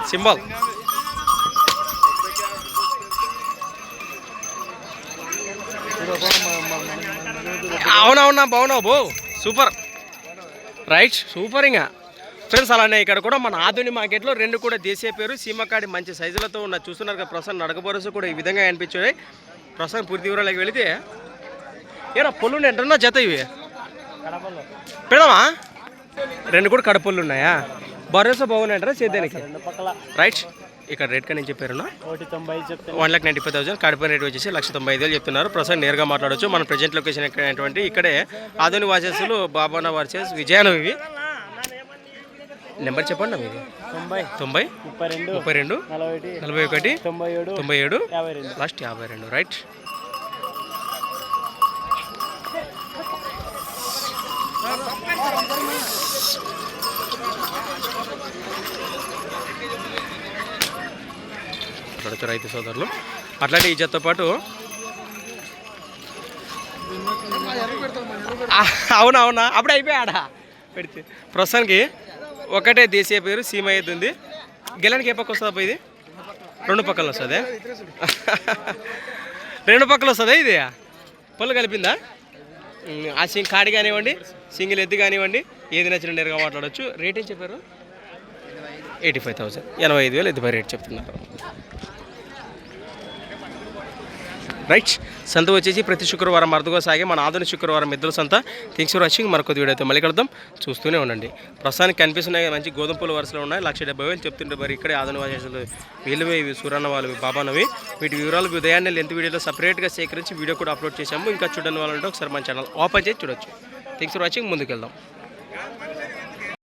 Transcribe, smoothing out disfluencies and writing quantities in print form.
symbol అవునవునా బాగున్నావు బో సూపర్ రైట్ సూపర్ ఇంకా ఫ్రెండ్స్ అలానే ఇక్కడ కూడా మన ఆధునిక మార్కెట్లో రెండు కూడా దేశీయ పేరు సీమకాడి మంచి సైజులతో ఉన్న చూస్తున్నారు కదా ప్రసన్న నడకబోరసు కూడా ఈ విధంగా అనిపించాయి ప్రసన్న పూర్తి వివరాలకి వెళితే ఏరా పొల్లు ఎంటున్నా జత ఇవి పెడమా రెండు కూడా కడపళ్ళు ఉన్నాయా భరోసా బాగున్నాయంటారా చేద్దానికి రైట్ ఇక్కడ రేట్ కానీ చెప్పారు 1,95,000 కడప రేట్ వచ్చేసి 1,95,000 చెప్తున్నారు ప్రస్తుతం నేరుగా మాట్లాడవచ్చు మన ప్రజెంట్ లొకేషన్ ఎక్కడైనటువంటి ఇక్కడే ఆధునిక వాచెస్లు బాబాన వాచెస్ విజయాన ఇవి నెంబర్ చెప్పండి మీది 90 32 41 97 లాస్ట్ 52 రైట్ రైతు సోదరులు అట్లాంటి ఈ జతతో పాటు అవునా అప్పుడే అయిపోయాడా పెడితే ప్రస్తుతానికి ఒకటే దేశీయ పేరు సీమ అయితే ఉంది గెలానికి ఏ పక్క వస్తుందా ఇది రెండు పక్కల వస్తుంది రెండు పక్కల వస్తుందా ఇది పళ్ళు కలిపిందా ఆ కాడి కానివ్వండి సింగిల్ ఎద్దు కానివ్వండి ఏది నచ్చిన నేరుగా మాట్లాడవచ్చు రేట్ ఏం చెప్పారు 85,000 85,000 ఎద్దుపై రేట్ చెప్తున్నారు రైట్ సంత వచ్చేసి ప్రతి శుక్రవారం అరుదుగా సాగే మన ఆధునిక శుక్రవారం ఎద్దుల సంత థింక్స్ ఫర్ వాచింగ్ మరొక వీడియో అయితే మళ్ళీ కలుద్దాం చూస్తూనే ఉండండి ప్రస్తుతానికి కనిపిస్తున్నాయి మంచి గోధుమ పూల వరుసలో ఉన్నాయి 1,70,000 చెప్తుంటే మరి ఇక్కడే ఆధునిక వాచేసులు వీళ్ళవి ఇవి సూరన్న వాళ్ళవి బాబానవి వీటి వివరాలు ఉదయాన్నే లెంత్ వీడియోలో సపరేట్గా సేకరించి వీడియో కూడా అప్లోడ్ చేశాము ఇంకా చూడని వాళ్ళంటే ఒకసారి మన ఛానల్ ఓపెన్ చేసి చూడొచ్చు థింక్స్ ఫర్ వాచింగ్ ముందుకెళ్దాం